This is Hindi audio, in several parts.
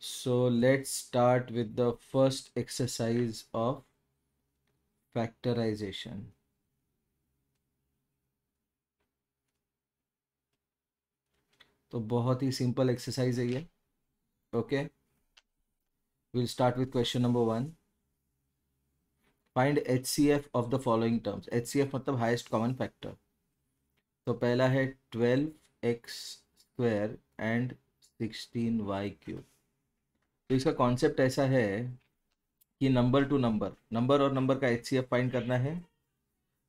So let's start with the first exercise of factorization. तो बहुत ही सिंपल एक्सरसाइज है ये. Okay, we'll start with question number 1. Find HCF of the following terms. HCF मतलब हाईएस्ट कॉमन फैक्टर. तो पहला है 12x² एंड 16y³. तो इसका कॉन्सेप्ट ऐसा है कि नंबर टू नंबर, नंबर और नंबर का HCF फाइंड करना है.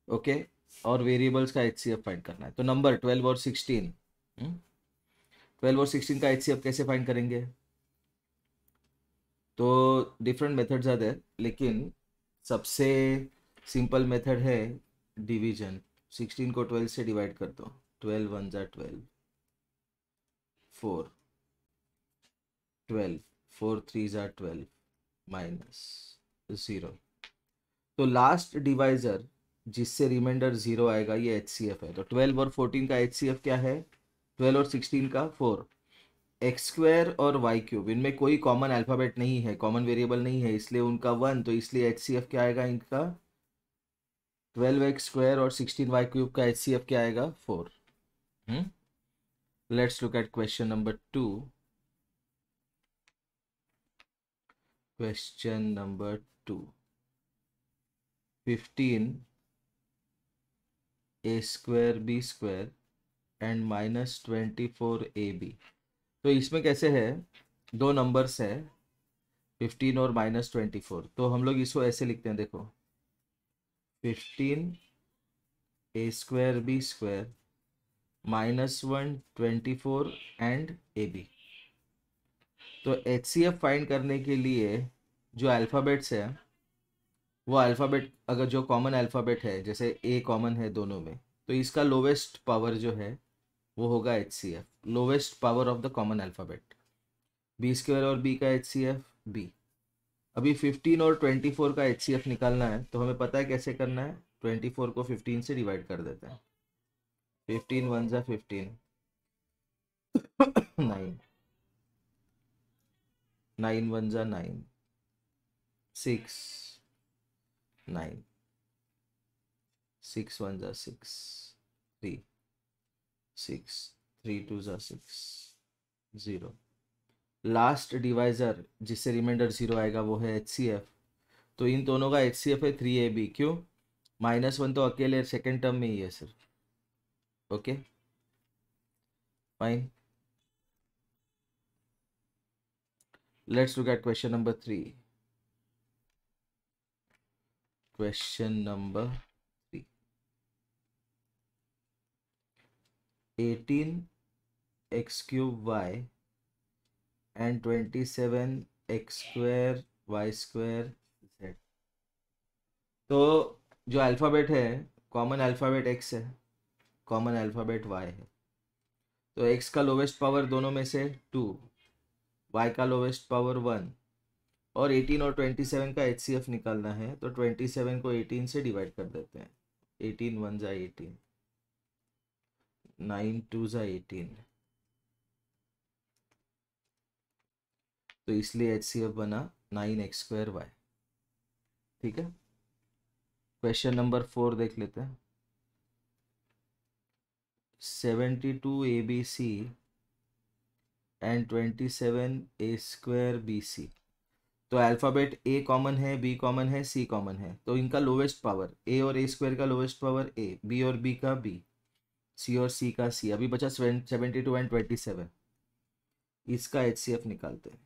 ओके, और वेरिएबल्स का HCF फाइंड करना है. तो नंबर 12 और 16, 12 और 16 का HCF कैसे फाइंड करेंगे? तो डिफरेंट मेथड्स आर देयर, लेकिन सबसे सिंपल मेथड है डिवीजन. 16 को 12 से डिवाइड कर दो. 12 वन ज़ा 12, 4, 12, 4 थ्री ज़ा 12, माइनस 0. तो लास्ट डिवाइजर जिससे रिमाइंडर 0 आएगा ये HCF है. तो 12 और 14 का HCF क्या है? 12 और 16 का 4. x² और y³ इनमें कोई कॉमन अल्फ़ाबेट नहीं है, कॉमन वेरिएबल नहीं है, इसलिए उनका 1. तो इसलिए HCF क्या आएगा इनका? 12x² और 16y³ का HCF क्या आएगा? 4. Let's look at question number 2. Question number 2. 15a² b² and -24ab. तो इसमें कैसे है, दो नंबर्स है 15 और -24. तो हम लोग इसको ऐसे लिखते हैं, देखो 15a² b² -1 24 एंड ab. तो HCF फाइंड करने के लिए जो अल्फ़ाबेट्स है वो अल्फ़ाबेट, अगर जो कॉमन अल्फ़ाबेट है जैसे ए कॉमन है दोनों में, तो इसका लोवेस्ट पावर जो है वो होगा HCF, lowest power of the common alphabet. b² और b का HCF b. अभी 15 और 24 का HCF निकालना है, तो हमें पता है कैसे करना है. 24 को 15 से डिवाइड कर देते हैं. 15 वन ज़ा 15, 9, 9 वन ज़ा 9, 6, 9, 6 वन ज़ा 6, 3, 6, 3 टू ज़ा 6, 0. लास्ट डिवाइजर जिससे रिमाइंडर 0 आएगा वो है HCF. तो इन दोनों का HCF है 3AB. क्यों? -1 तो अकेले सेकेंड टर्म में ही है सिर्फ. Okay, fine. Let's look at question number 3. Question number 3. 18x³ and 27x² y² z. तो जो अल्फ़ाबेट है, कॉमन अल्फ़ाबेट x है, कॉमन अल्फ़ाबेट y है. तो x का लोवेस्ट पावर दोनों में से 2, y का लोवेस्ट पावर 1, और 18 और 27 का HCF निकालना है. तो 27 को 18 से डिवाइड कर देते हैं. 18 वन ज़ा 18, 9 टू ज़ा 18. तो इसलिए HCF बना 9x²y. ठीक है. क्वेश्चन नंबर 4 देख लेते हैं. 72ABC and 27a²bc. तो अल्फ़ाबेट ए कॉमन है, बी कॉमन है, सी कॉमन है. तो इनका लोवेस्ट पावर, ए और A² का लोवेस्ट पावर ए, बी और बी का बी, सी और सी का सी. अभी बचा 72 एंड 27. इसका HCF निकालते हैं.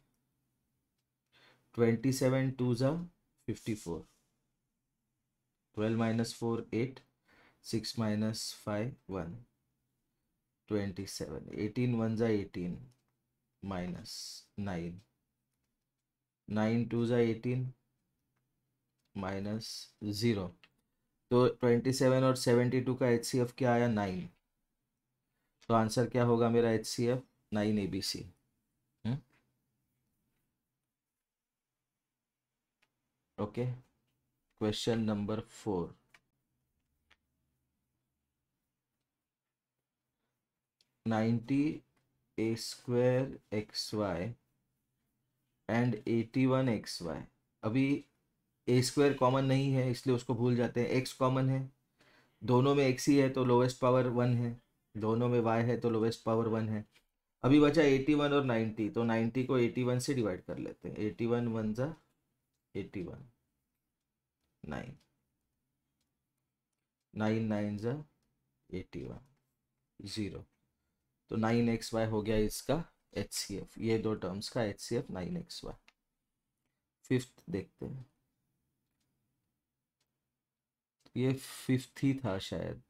27 टू ज़ा 54, 12 -4 8, 6 -5 1, 27. 18 वन ज़ा 18, -9, 9 टू ज़ा 18, -0. तो 27 और 72 का HCF क्या आया? 9. तो आंसर क्या होगा मेरा HCF? 9ABC. Okay. Question number 4. 90a² xy and 81xy। अभी ए स्क्वायर कॉमन नहीं है इसलिए उसको भूल जाते हैं, एक्स कॉमन है, दोनों में एक्स ही है तो लोवेस्ट पावर 1 है, दोनों में वाई है तो लोवेस्ट पावर 1 है। अभी बचा 81 और 90, तो 90 को 81 से डिवाइड कर लेते हैं। 81 वन जा 81, 9 9 9 जा 81, 0। तो 9xy हो गया इसका HCF, ये दो टर्म्स का HCF 9xy। फिफ्थ देखते हैं, ये फिफ्थ ही था शायद,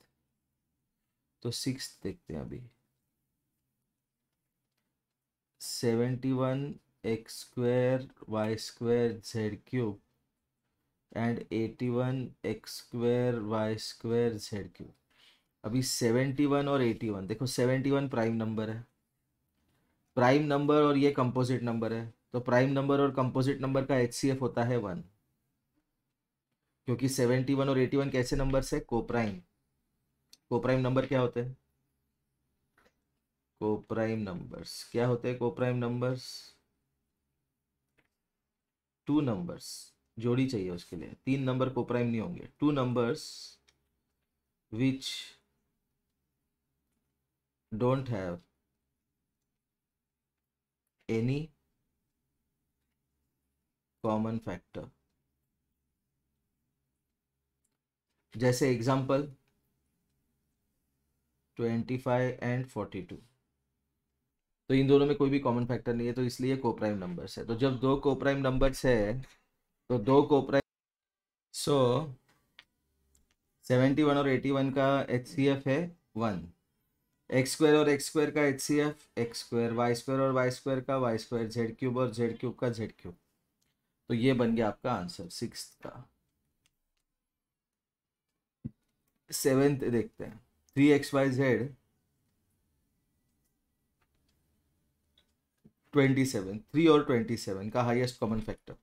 तो सिक्स देखते हैं अभी। 71x² y² z³ and 81x² y² z³। अभी 71 और 81 देखो, 71 प्राइम नंबर है, प्राइम नंबर और ये कंपोजिट नंबर है, तो प्राइम नंबर और कंपोजिट नंबर का HCF होता है 1, क्योंकि 71 और 81 कैसे नंबर्स है, कोप्राइम। कोप्राइम नंबर क्या होते हैं, कोप्राइम नंबर्स क्या होते हैं, कोप्राइम नंबर्स टू नंबर्स, जोड़ी चाहिए उसके लिए, तीन नंबर कोप्राइम नहीं होंगे, two numbers which don't have any common factor. जैसे एग्जांपल 25 एंड 42, तो इन दोनों में कोई भी कॉमन फैक्टर नहीं है, तो इसलिए कोप्राइम नंबर्स है। तो जब दो कोप्राइम नंबर्स है तो दो कोप्राइम, सो 71 और 81 का HCF है 1, x² और x² का HCF x², y² और y² का y², z³ और z³ का z³। तो ये बन गया आपका आंसर सिक्स का। सेवेंथ देखते हैं, 3xyz 27, 3 और 27 का हाईएस्ट कॉमन फैक्टर।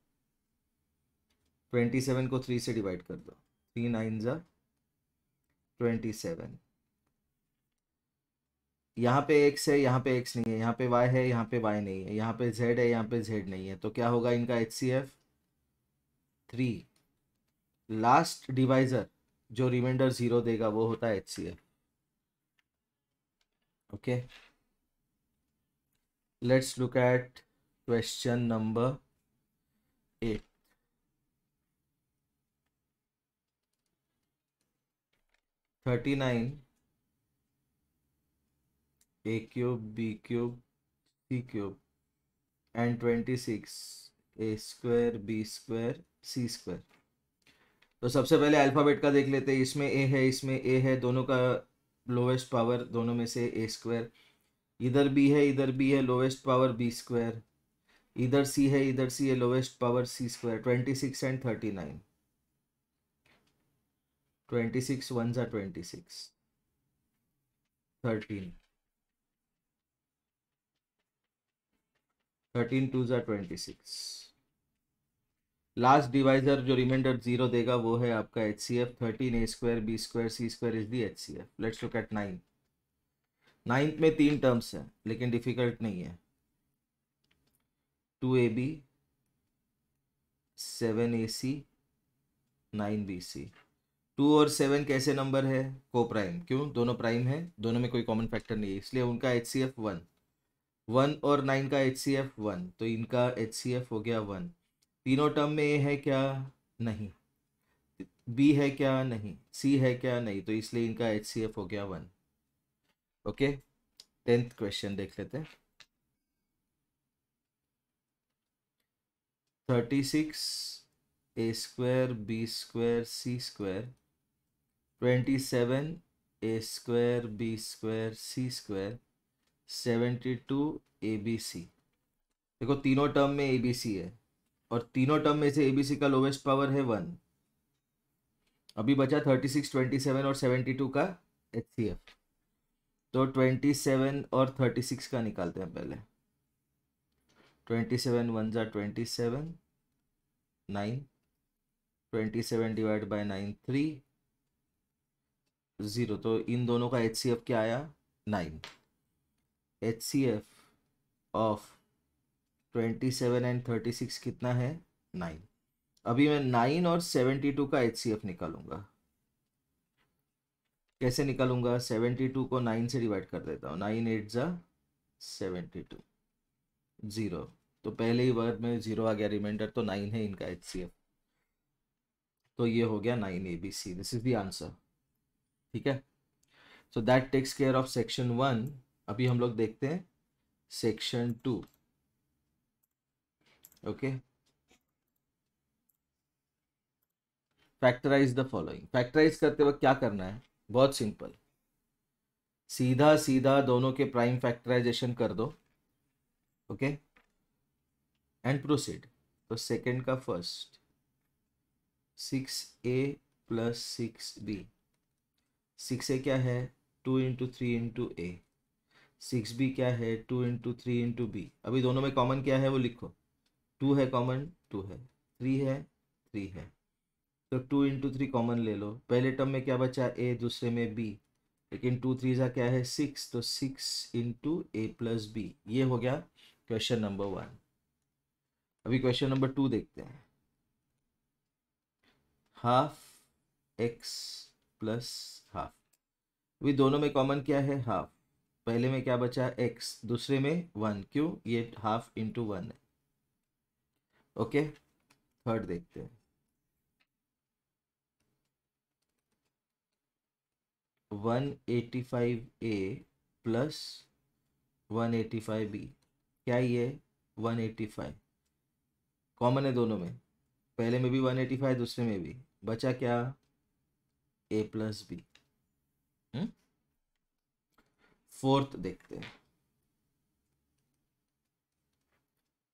27 को 3 से डिवाइड कर दो, 3 9 जा 27। यहाँ पे x है, यहाँ पे x नहीं है, यहाँ पे y है, यहाँ पे y नहीं है, यहाँ पे z है, यहाँ पे z नहीं है, तो क्या होगा इनका HCF 3। लास्ट डिवाइजर जो रिमाइंडर 0 देगा वो होता है HCF। Okay, let's look at question number 8। 39 a³ b³ c³ and 26 a² b² c²। तो सबसे पहले अल्फ़ाबेट का देख लेते हैं, इसमें a है, इसमें a है, दोनों का लोवेस्ट पावर दोनों में से a², इधर b है, इधर b है, लोवेस्ट पावर b², इधर c है, इधर c है, lowest power c²। 26 and 39, 26 one जा 26, 13, 13 टू जा 26। लास्ट डिवाइजर जो रिमाइंडर 0 देगा वो है आपका HCF 13 a² b² c² is the HCF। Let's look eight 9। Ninth में तीन टर्म्स है लेकिन डिफिकल्ट नहीं है, 2ab 7ac 9bc। 2 और 7 कैसे नंबर है, को प्राइम, क्यों, दोनों प्राइम है, दोनों में कोई कॉमन फैक्टर नहीं है, इसलिए उनका HCF 1। 1 और 9 का HCF 1, तो इनका HCF हो गया 1। तीनों टर्म में ए है क्या, नहीं, बी है क्या, नहीं, सी है क्या, नहीं, तो इसलिए इनका HCF हो गया 1। ओके, 10th क्वेश्चन देख लेते हैं। 36 a² b² c², 27 a² b² c², 72 abc। देखो तीनों टर्म में abc है और तीनों टर्म में से abc का लोवेस्ट पावर है 1। अभी बचा 36 27 और 72 का HCF, तो 27 और 36 का निकालते हैं पहले। 27 वन जा 27, 9, 27 डिवाइड बाय 9 3, 0। तो इन दोनों का HCF क्या आया, 9। HCF ऑफ 27 एंड 36 कितना है? 9। अभी मैं 9 और 72 का HCF निकालूंगा। कैसे निकालूंगा? 72 को 9 से डिवाइड कर देता हूँ। 9 8 जा 72, 0। तो पहले ही वर्ड में 0 आ गया, रिमाइंडर तो 9 है इनका HCF। तो ये हो गया 9ABC। This is the answer. ठीक है, so that takes care of section 1। अभी हम लोग देखते हैं section 2। Okay, factorise the following. Factorise करते वक्त क्या करना है? बहुत सिंपल, सीधा सीधा दोनों के प्राइम फैक्टराइजेशन कर दो। Okay, and proceed. तो सेकेंड का first, 6A plus 6B। 6A क्या है? 2 इंटू 3 इंटू A। 6B क्या है? 2 इंटू 3 इंटू B। अभी दोनों में कॉमन क्या है वो लिखो। 2 है कॉमन, 2 है। 3 है, 3 है। तो 2 इंटू 3 कॉमन ले लो। पहले टर्म में क्या बचा? A, दूसरे में B। लेकिन 2 3 जा क्या है? 6। तो 6 इंटू A प्लस B। ये हो गया क्वेश्चन नंबर 1। अभी क्वेश्चन नंबर 2 देखते हैं। Half x plus half. अभी दोनों में कॉमन क्या है? हाफ। पहले में क्या बचा? x, दूसरे में 1। क्यों? ये हाफ इंटू 1 है। ओके, थर्ड देखते हैं। 185A plus 185B। क्या ये? 185 कॉमन है दोनों में। पहले में भी 185, दूसरे में भी। बचा क्या? A plus B। फोर्थ देखते हैं।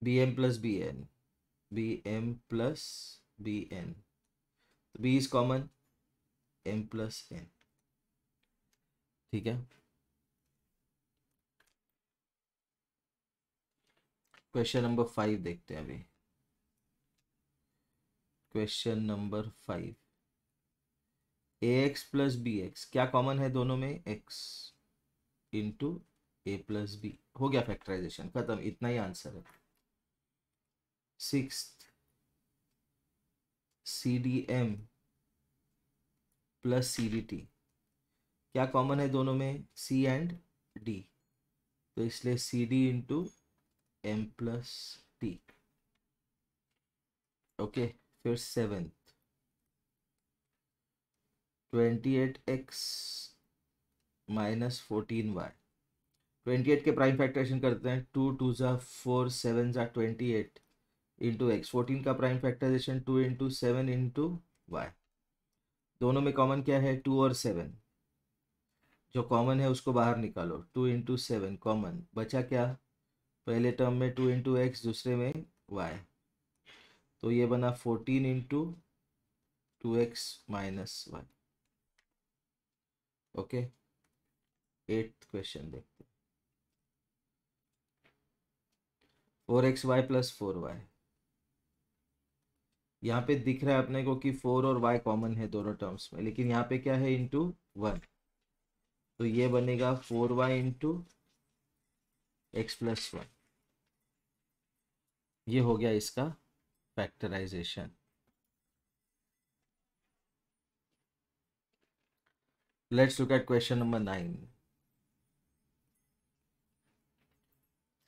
BM plus BN। BM plus BN। B is common, M plus N। ठीक है, क्वेश्चन नंबर 5 देखते हैं अभी। Question number 5, AX plus BX। क्या कॉमन है दोनों में? X into A plus B। हो गया फैक्टराइजेशन, खत्म। इतना ही आंसर है। Sixth, CDM plus CDT। क्या कॉमन है दोनों में? C and D। तो इसलिए CD into M plus T। Okay, फिर 7th, 28x माइनस 14y। 28 के प्राइम फैक्टराइजेशन करते हैं। 2 2 जा 4, 7 जा 28 इंटू एक्स। 14 का prime factorisation 2 into 7 into Y. दोनों में कॉमन क्या है? 2 और 7। जो कॉमन है उसको बाहर निकालो। 2 इंटू 7 कॉमन। बचा क्या? पहले टर्म में 2 इंटू एक्स, दूसरे में वाई। तो ये बना 14 into 2x minus 1। Okay, 8th question देखते हैं। 4xy plus 4y। यहाँ पे दिख रहा है अपने को कि 4 और y कॉमन है दोनों टर्म्स में, लेकिन यहाँ पे क्या है? इंटू 1। तो ये बनेगा 4y इंटू एक्स प्लस 1। ये हो गया इसका factorisation. Let's look at question number 9।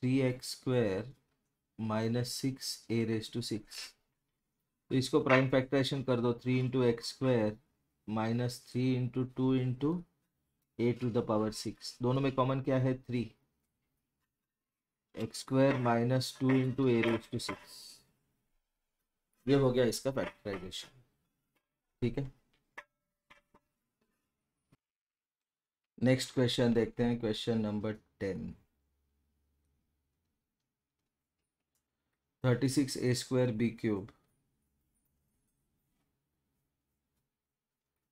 3x square minus 6a raise to 6। तो इसको प्राइम फैक्टराइजेशन कर दो। 3 into X square minus 3 into 2 into A to the power 6। दोनों में कॉमन क्या है? 3। X square minus 2 into A raise to 6। ये हो गया इसका फैक्टराइजेशन। ठीक है, नेक्स्ट क्वेश्चन देखते हैं। Question number 10। 36a square B cube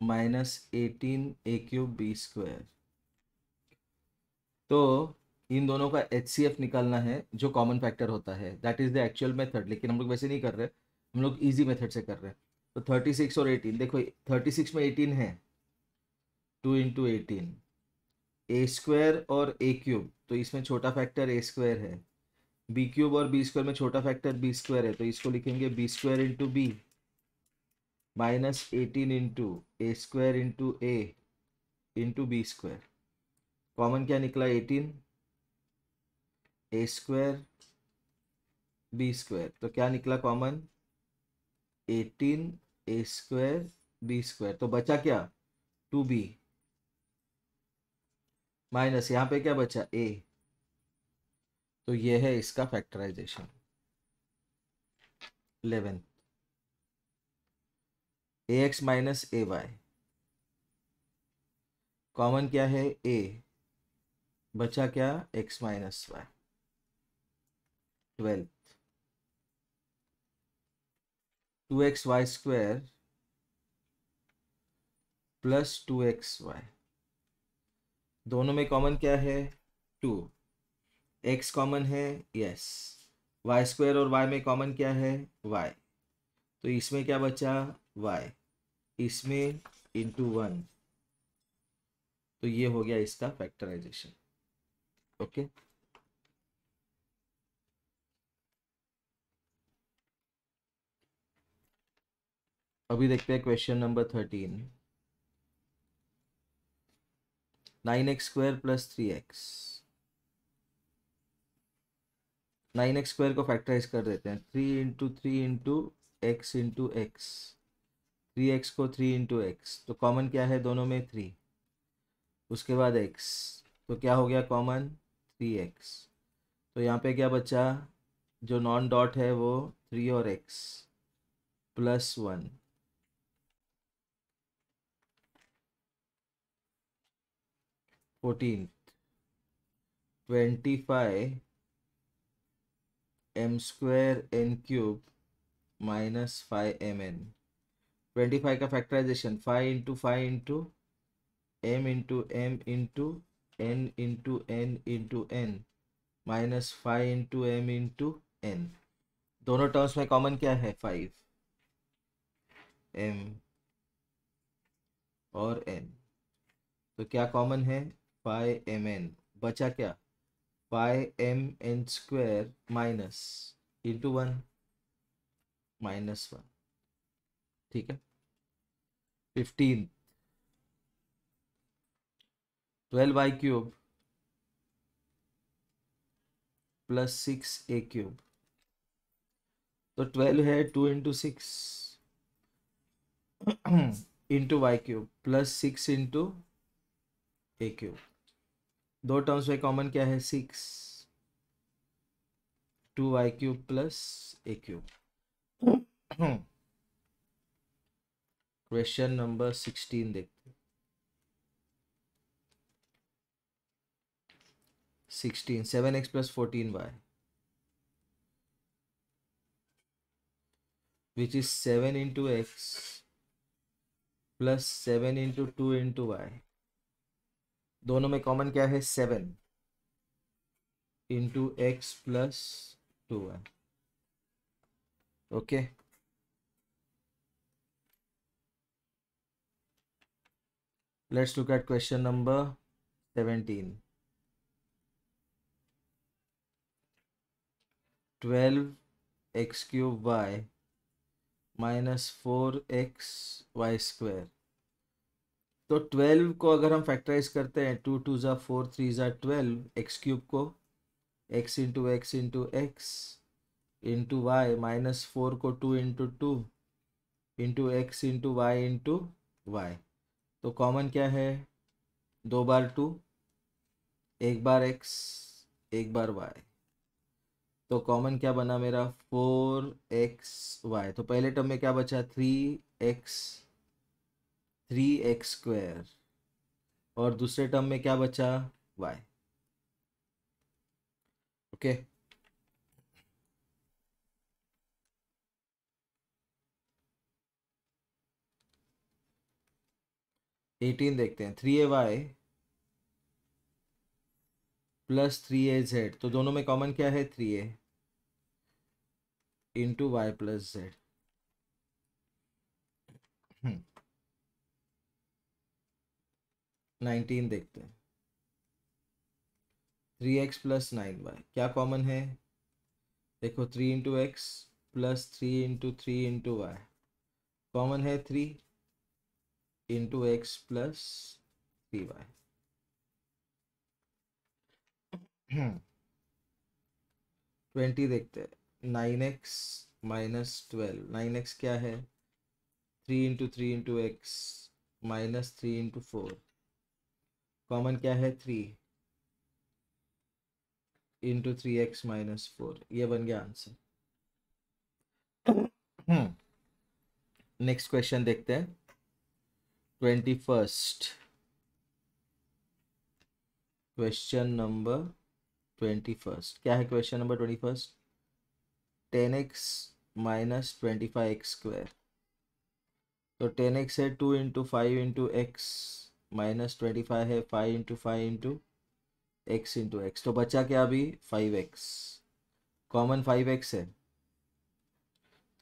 minus 18a cube B square. तो इन दोनों का HCF निकालना है, जो कॉमन फैक्टर होता है। That is the actual method, लेकिन हम लोग वैसे नहीं कर रहे, हम लोग इजी मेथड से कर रहे हैं। तो 36 और 18, देखो 36 में 18 है, 2 इंटू 18। ए स्क्वायर और ए क्यूब, तो इसमें छोटा फैक्टर ए स्क्वायर है। बी क्यूब और बी स्क्वायर में छोटा फैक्टर बी स्क्वायर है, तो इसको लिखेंगे B square into B minus 18 into A square into A into B square. Common क्या निकला? 18 ए स्क्वायर बी स्क्वायर, तो क्या निकला कॉमन? 18 ए स्क्वायर बी स्क्वायर। तो बचा क्या? 2b माइनस यहाँ पे क्या बचा? a। तो ये है इसका factorisation. 11 ax minus A Y, common क्या है? a, बचा क्या? x minus Y. 12 2x Y square plus 2x Y, दोनों में कॉमन क्या है? 2। x कॉमन है, यस। वाई स्क्वायर और y में कॉमन क्या है? y। तो इसमें क्या बचा? y, इसमें इंटू 1। तो ये हो गया इसका फैक्टराइजेशन। ओके, अभी देखते हैं question number 13। 9x square plus 3x, 9x square को फैक्टराइज कर देते हैं। 3 into 3 into X into x, 3x को 3 इंटू एक्स, तो कॉमन क्या है दोनों में? 3। उसके बाद x, तो क्या हो गया कॉमन? 3x। तो यहाँ पे क्या बचा? जो नॉन डॉट है वो 3 और x plus 1। 14 25 m square n cube minus 5mn। 25 का factorisation 5 into 5 into m into m into n into n into n minus 5 into m into n। दोनों टर्म्स में कॉमन क्या है? 5 m और n, तो क्या कॉमन है? 5mn। बचा क्या? 5mn square minus into 1 minus 1। ठीक है। 15 12y cube plus 6a cube, तो 12 है 2 into 6 into Y cube plus 6 into A cube. दो टर्म्स में कॉमन क्या है? 6। 2y cube plus A cube. Question number 16 देखते हैं। 16 7x plus 14y which is 7 into x plus 7 into 2 into Y, दोनों में कॉमन क्या है? 7 into X plus 2y। Okay, let's look at question number 17। 12x cube y minus 4x Y square. तो 12 को अगर हम फैक्टराइज करते हैं, 2 2 ज़ा 4 3 ज़ा 12, एक्स क्यूब को x into X into X into Y minus 4 को 2 into 2 into X into Y into Y. तो कॉमन क्या है? 2 बार 2, एक बार x, एक बार y। तो कॉमन क्या बना मेरा? 4xy। तो पहले टर्म में क्या बचा? 3x स्क्वायर, और दूसरे टर्म में क्या बचा? y। ओके, 18 देखते हैं। 3ay प्लस 3az, तो दोनों में कॉमन क्या है? 3a into Y plus Z. 19 देखते हैं। 3x प्लस 9y क्या कॉमन है? देखो 3 × x प्लस 3 × 3 × y, कॉमन है 3 × x प्लस 3y। 20 देखते हैं। 9x -12, 9x क्या है? 3 × 3 × x -3 × 4, कॉमन क्या है? 3 × 3x -4, ये बन गया आंसर। नेक्स्ट क्वेश्चन देखते हैं। 21st क्वेश्चन नंबर 21st क्या है? Question number 21, 10x -25x²। तो 10x है 2 × 5 × x -25 है 5 × 5 × x, तो बचा क्या? अभी 5x, कॉमन 5x है,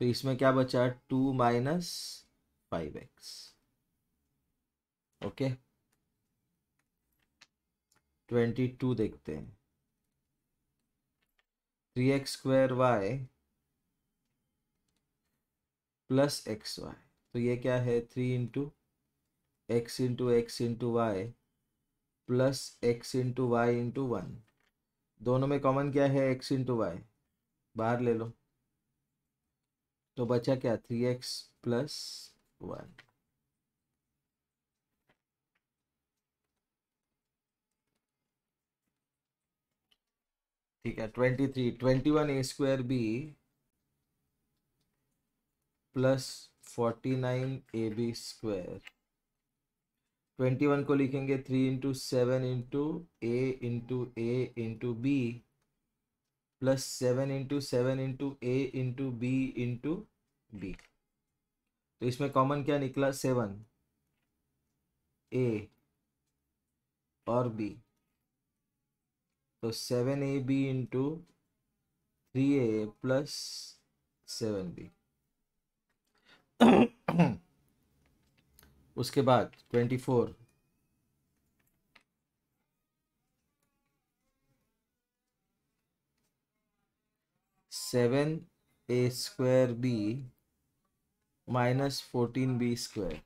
तो इसमें क्या बचा? 2 - 5x। ओके, 22 देखते हैं। 3x² प्लस xy, तो ये क्या है? 3 × x × x × y plus x × y × 1, दोनों में कॉमन क्या है? x × y, बाहर ले लो, तो बचा क्या? 3x plus 1। ठीक है। 23, 21a² प्लस 49ab²। 21 को लिखेंगे 3 × 7 × a प्लस 7 × 7 × a b, तो इसमें कॉमन क्या निकला? 7 a और b, तो 7ab × 3a प्लस 7b। उसके बाद 24, 7a² माइनस 14b²।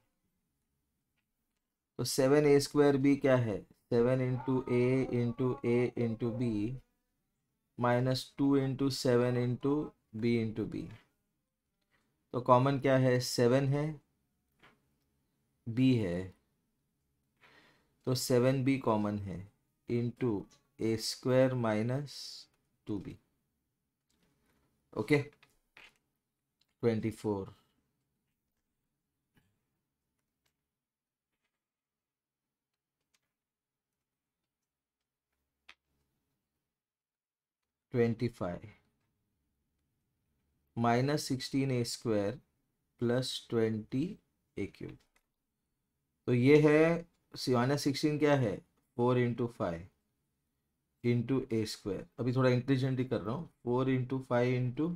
तो 7a² क्या है? 7 × a × a × b minus 2 × 7 × b × b, तो कॉमन क्या है? 7 है, b है, तो 7b कॉमन है into a² minus 2b। Okay, 24, 25 -16a² plus 20a³, तो ये है -16 क्या है? 4 × 5 × a²। अभी थोड़ा इंटेलिजेंटली कर रहा हूँ। 4 × 5 ×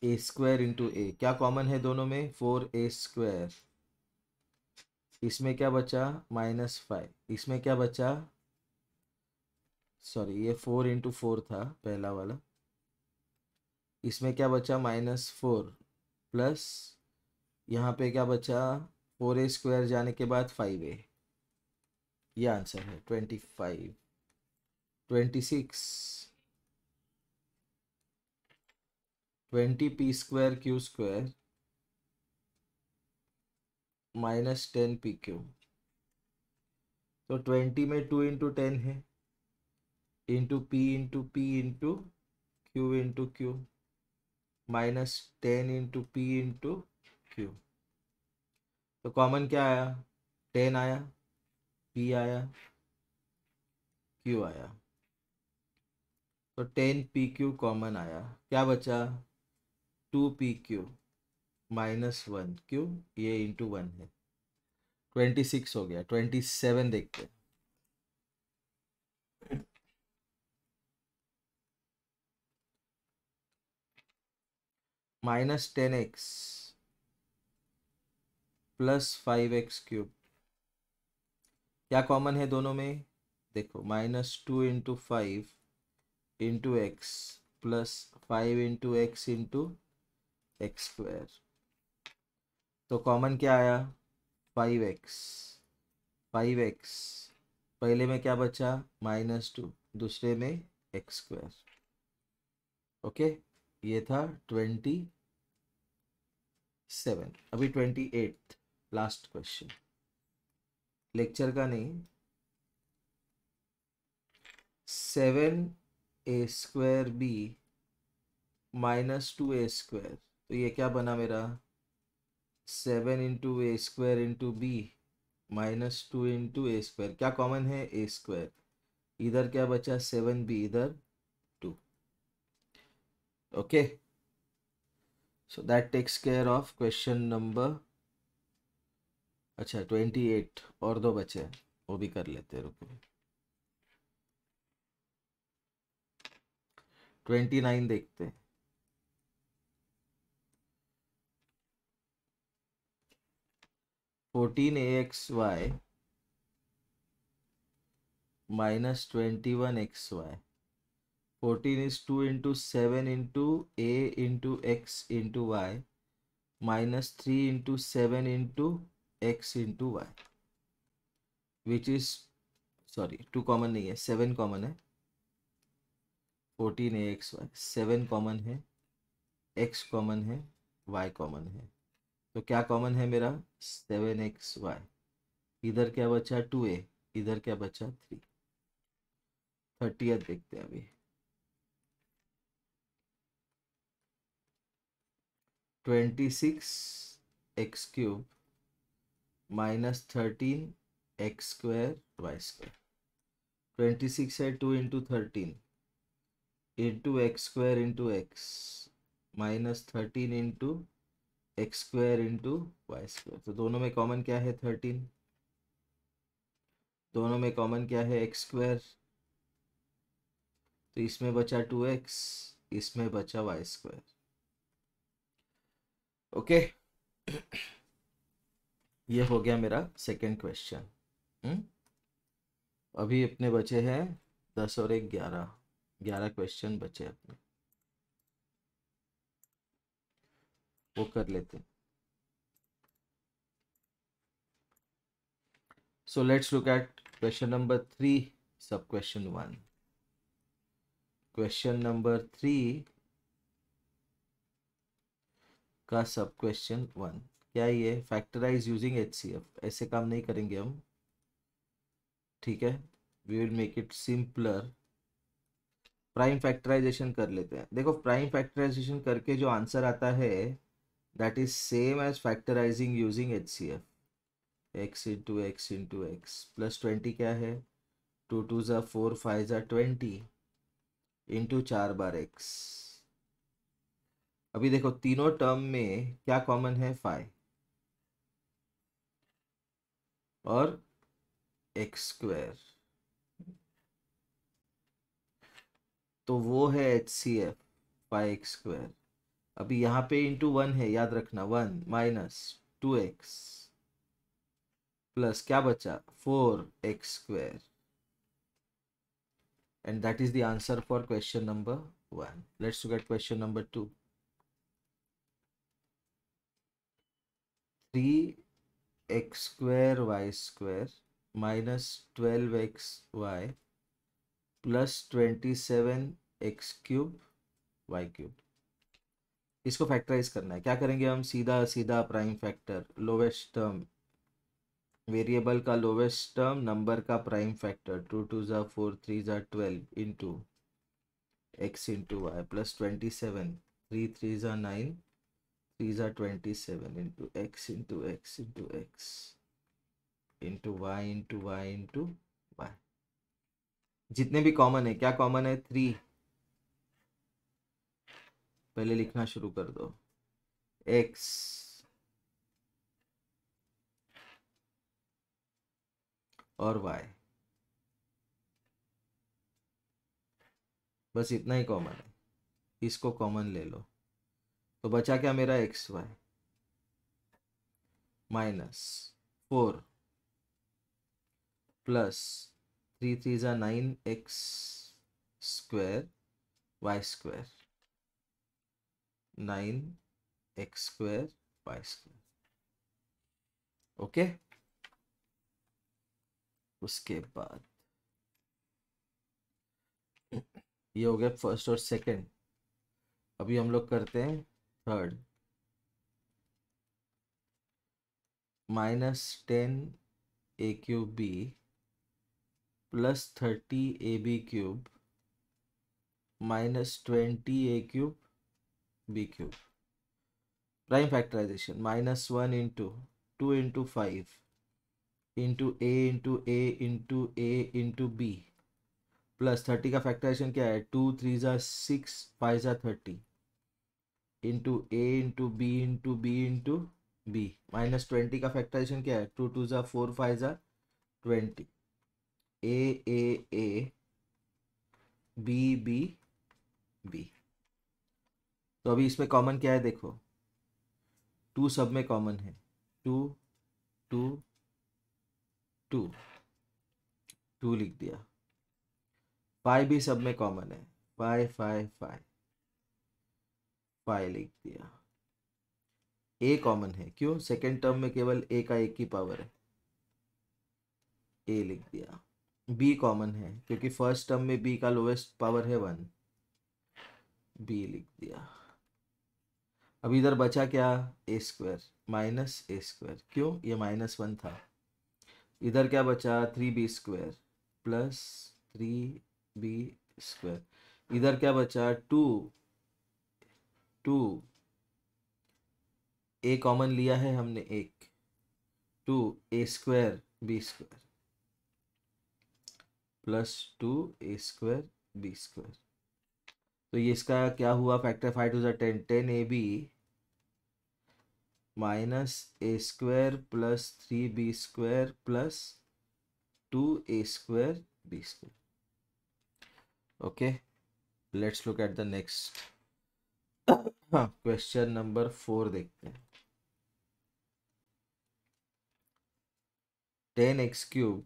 a² × a, क्या कॉमन है दोनों में? 4a²। इसमें क्या बचा? -5, इसमें क्या बचा? सॉरी, ये 4 × 4 था पहला वाला, इसमें क्या बचा? -4 प्लस यहाँ पे क्या बचा? 4a² जाने के बाद 5a, ये आंसर है 25। 26, 20p² माइनस 10p³, तो 20 में 2 × 10 है, into p × p × q × q, minus 10 × p × q, तो कॉमन क्या आया? 10 आया, p आया, q आया, तो 10pq कॉमन आया, क्या बचा? 2pq माइनस 1 क्यों? ये इंटू 1 है। 26 हो गया। 27 देखते हैं। -10x प्लस 5x³ क्या कॉमन है दोनों में? देखो -2 × 5 × x प्लस 5 × x तो कॉमन क्या आया 5x 5x पहले में क्या बचा -2 दूसरे में x²। ओके ये था 27। अभी 28 लास्ट क्वेश्चन लेक्चर का नहीं। 7a² b -2a²। तो ये क्या बना मेरा 7 × a² b -2 × a²। क्या कॉमन है a²। इधर क्या बचा 7b इधर 2। Okay so that takes care of question number. अच्छा 28 और दो बचे हैं, वो भी कर लेते हैं, रुको। 29 देखते हैं। 14axy -21xy। 14 is 2 × 7 × a × x × y -3 × 7 × x × y which is sorry 2 common नहीं है 7 कॉमन है। 14axy 7 कॉमन है, x कॉमन है, y कॉमन है। तो क्या कॉमन है मेरा 7xy। इधर क्या बचा 2a, इधर क्या बचा 3। 30th देखते हैं अभी। 26x³ -13x² y²। 26 है 2 × 13 into x² into x -13 into x² into y²। तो दोनों में कॉमन क्या है 13। दोनों में कॉमन क्या है x²। तो इसमें बचा 2x, इसमें बचा y²। ओके ये हो गया मेरा सेकंड क्वेश्चन। अभी अपने बचे हैं 10 और 1 11 क्वेश्चन बचे अपने, वो कर लेते हैं। So let's look at question number 3 sub question 1. Question number 3 का सब क्वेश्चन 1 क्या ये फैक्टराइज यूजिंग HCF। ऐसे काम नहीं करेंगे हम, ठीक है। We will make it simpler. Prime factorisation कर लेते हैं। देखो प्राइम फैक्टराइजेशन करके जो आंसर आता है that is same as factorising using HCF। x × x × x plus 20 क्या है 2 2 ज़ा 4 5 ज़ा 20 इंटू 4 बार x। अभी देखो तीनों टर्म में क्या कॉमन है 5 और x²। तो वो है HCF 5x²। अभी यहाँ पे इंटू 1 है, याद रखना 1 -2x प्लस क्या बचा 4x²। and that is the answer for question number 1. Let's look at question number 2. 3x² y² -12xy plus 27x³ y³। इसको फैक्टराइज करना है। क्या करेंगे हम सीधा सीधा prime factor lowest term, variable का लोवेस्ट टर्म नंबर का प्राइम फैक्टर 2 2 ज़ा 4 3 ज़ा 12 into x into Y plus 27 3 3 ज़ा 9 3 ज़ा 27 into x into x into x into Y into Y into Y. जितने भी कॉमन है क्या कॉमन है 3। पहले लिखना शुरू कर दो x और y, बस इतना ही कॉमन है। इसको कॉमन ले लो तो बचा क्या मेरा xy -4 प्लस 3 3 ज़ा 9x² Y square, 9x² Y square. Okay, उसके बाद ये हो गया फर्स्ट और सेकंड। अभी हम लोग करते हैं third. -10 a³ +30 ab³ -20 a³ b³। Prime factorisation -1 × 2 × 5 × a × a × a × b +30 का फैक्टराइजेशन क्या है? 2 3 ज़ा 6 5 ज़ा 30 × a × b × b × b -20 का फैक्टराइजेशन क्या है? 2 2 ज़ा 4 5 ज़ा 20 a b b b। तो अभी इसमें कॉमन क्या है देखो, 2 सब में कॉमन है, 2 2 2 2 लिख दिया। 5 भी सब में कॉमन है, 5 5 5 5 लिख दिया। ए कॉमन है, क्यों? सेकेंड टर्म में केवल ए का एक ही पावर है, ए लिख दिया। बी कॉमन है क्योंकि फर्स्ट टर्म में बी का लोएस्ट पावर है 1, बी लिख दिया। अब इधर बचा क्या? a² -a², क्यों? ये -1 था। इधर क्या बचा? 3b² +3b²। इधर क्या बचा? 2 2 ए कॉमन लिया है हमने एक, 2a² b² +2a² b²। तो ये इसका क्या हुआ? Factor 5 2 10 10ab -a² +3b² +2a² b²। Okay, let's look at the next question number 4 देखते हैं। 10x³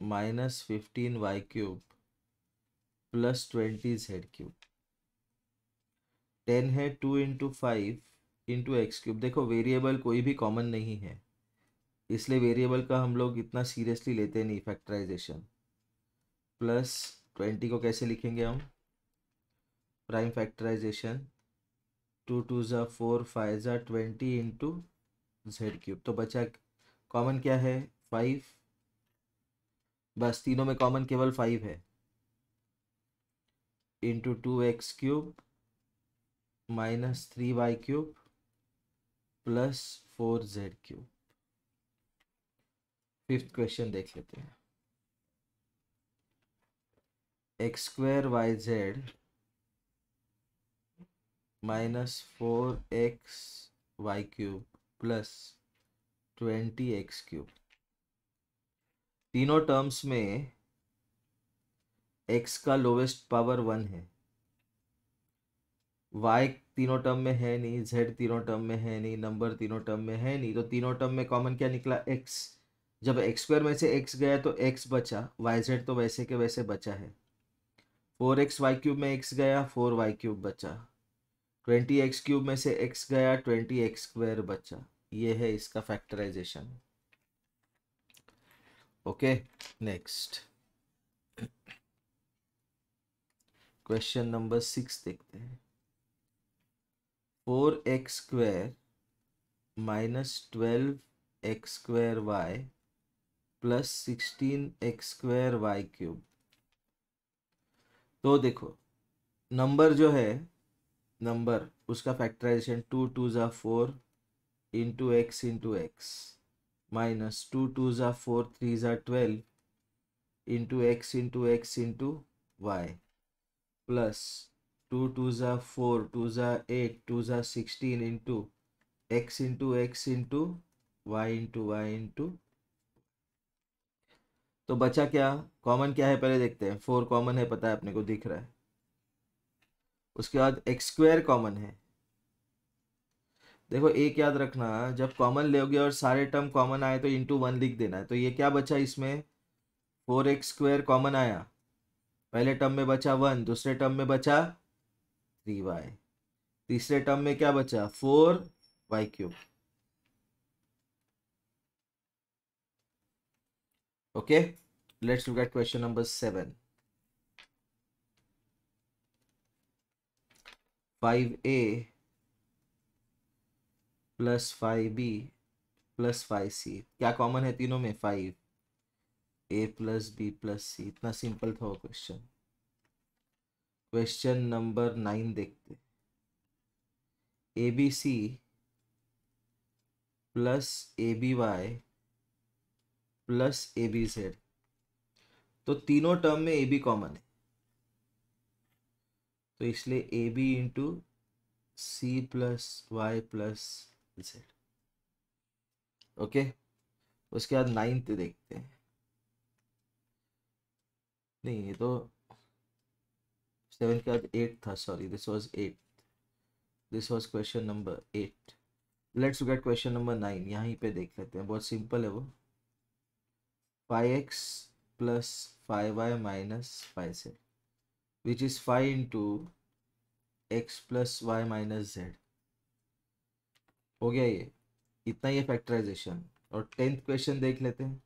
-15y³ +20z³। 10 है, 2 × 5 × x³। देखो वेरिएबल कोई भी कॉमन नहीं है, इसलिए वेरिएबल का हम लोग इतना सीरियसली लेते नहीं फैक्टराइजेशन। +20 को कैसे लिखेंगे हम? प्राइम फैक्टराइजेशन 2 2 ज़ा 4 5 ज़ा 20 × z³। तो बचा कॉमन क्या है? 5। बस तीनों में कॉमन केवल 5 है, × 2x³ -3y³ +4z³। Fifth question देख लेते हैं। x² yz -4x y³ +20x³। तीनों टर्म्स में x का लोवेस्ट पावर 1 है, y तीनों टर्म में है नहीं, z तीनों टर्म में है नहीं, नंबर तीनों टर्म में है नहीं, तो तीनों टर्म में कॉमन क्या निकला? x। जब x² में से x गया तो x बचा, yz तो वैसे के वैसे बचा है। 4x y³ में x गया, 4y³ बचा। 20x³ में से x गया, 20x² बचा। ये है इसका factorisation. Okay, next question number 6 देखते हैं। 4x² -12x² y +16x² y³। तो देखो नंबर जो है, नंबर उसका फैक्टराइजेशन 2 2 ज़ा 4 × x × x -2 2 ज़ा 4 3 ज़ा 12 × x × x × y +2 2 ज़ा 4 2 ज़ा 8 2 ज़ा 16 × x × x × y × y × तो बचा क्या? कॉमन क्या है पहले देखते हैं। 4 कॉमन है, पता है अपने को, दिख रहा है। उसके बाद x² कॉमन है। देखो एक याद रखना, जब कॉमन लोगे और सारे टर्म कॉमन आए तो × 1 लिख देना है। तो ये क्या बचा इसमें? 4x² कॉमन आया, पहले टर्म में बचा 1, दूसरे टर्म में बचा 3y, तीसरे टर्म में क्या बचा 4y3। Okay, let's look at question number 7। 5a plus 5b plus 5c, क्या कॉमन है तीनों में? 5a plus b plus c। इतना सिंपल था वो क्वेश्चन। क्वेश्चन नंबर 9 देखते। abc plus aby plus abz, तो तीनों टर्म में ab कॉमन है, तो इसलिए ab into C plus Y plus Z. Okay, उसके बाद 9th देखते हैं। नहीं, ये तो 7 के बाद 8 था, sorry, this was 8, this was question number 8। Let's get question number 9, यहीं पे देख लेते हैं, बहुत सिंपल है वो। 5x plus 5y minus 5z which is 5 into X plus Y minus Z. हो गया ये, इतना ही फैक्टराइजेशन। और 10th क्वेश्चन देख लेते हैं।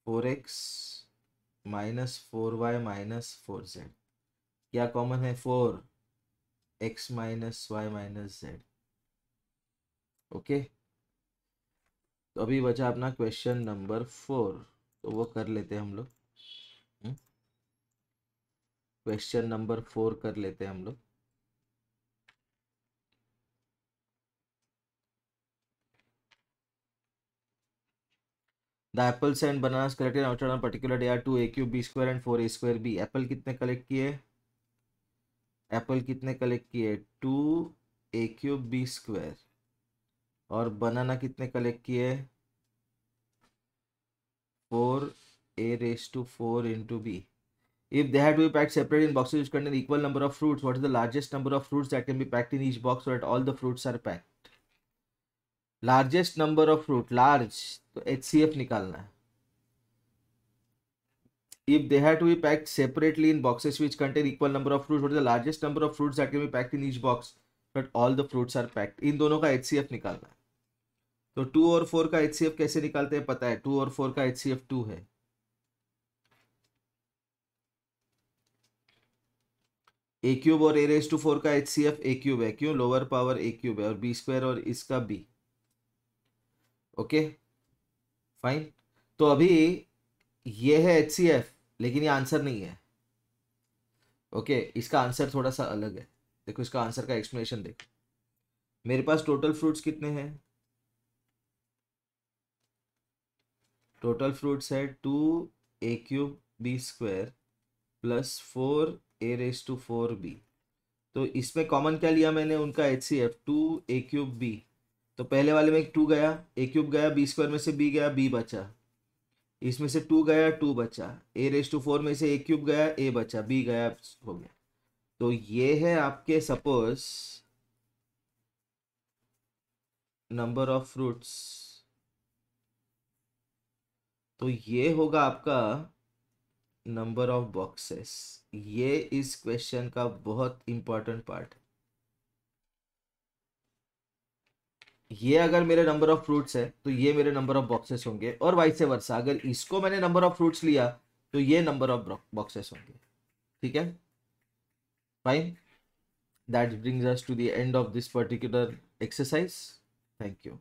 4x minus 4y minus 4z, क्या कॉमन है? 4x minus Y minus Z. Okay, तो अभी बचा अपना क्वेश्चन नंबर 4, तो वो कर लेते हैं हम लोग। क्वेश्चन नंबर 4 कर लेते हैं हम लोग। The apples and bananas collected outside on particular day are 2a cube b square and 4a square b। Apple कितने कलेक्ट किए? एप्पल कितने कलेक्ट किए? 2a cube b square. और बनाना कितने कलेक्ट किए? 4a raised to 4 into b. If they had to be packed separate in boxes which contain equal number of fruits, what is the largest number of fruits that can be packed in each box so that all the fruits are packed? Largest number of fruit, large, तो HCF निकालना है। If they had to be packed separately in boxes which contain equal number of fruits, what is the largest number of fruits that can be packed in each box so that all the fruits are packed? इन दोनों का HCF निकालना है। तो 2 और 4 का HCF कैसे निकालते हैं पता है? 2 और 4 का HCF 2 है। ए क्यूब और ए रेज टू 4 का HCF ए क्यूब है, क्यों? लोअर पावर ए क्यूब है, और बी स्क्वायर और इसका बी। ओके फाइन, तो अभी ये है HCF, लेकिन ये आंसर नहीं है। ओके, इसका आंसर थोड़ा सा अलग है। देखो इसका आंसर का एक्सप्लेनेशन देखो। मेरे पास टोटल फ्रूट्स कितने हैं? टोटल फ्रूट्स है 2a cube b square plus 4a raise to 4b। तो इसमें कॉमन क्या लिया मैंने? उनका HCF 2a क्यूब b। तो पहले वाले में 2 गया, a क्यूब गया, b स्क्वायर में से b गया, b बचा। इसमें से 2 गया, 2 बचा। a रेज टू 4 में से a क्यूब गया, a बचा, b गया, हो गया। तो ये है आपके सपोज नंबर ऑफ फ्रूट्स, तो ये होगा आपका नंबर ऑफ बॉक्सेस। ये इस क्वेश्चन का बहुत इंपॉर्टेंट पार्ट है। ये अगर मेरे नंबर ऑफ फ्रूट्स है तो ये मेरे नंबर ऑफ बॉक्सेस होंगे, और वाइस वर्सा, अगर इसको मैंने नंबर ऑफ फ्रूट्स लिया तो ये नंबर ऑफ बॉक्सेस होंगे। ठीक है, fine, that brings us to the end of this particular exercise. Thank you.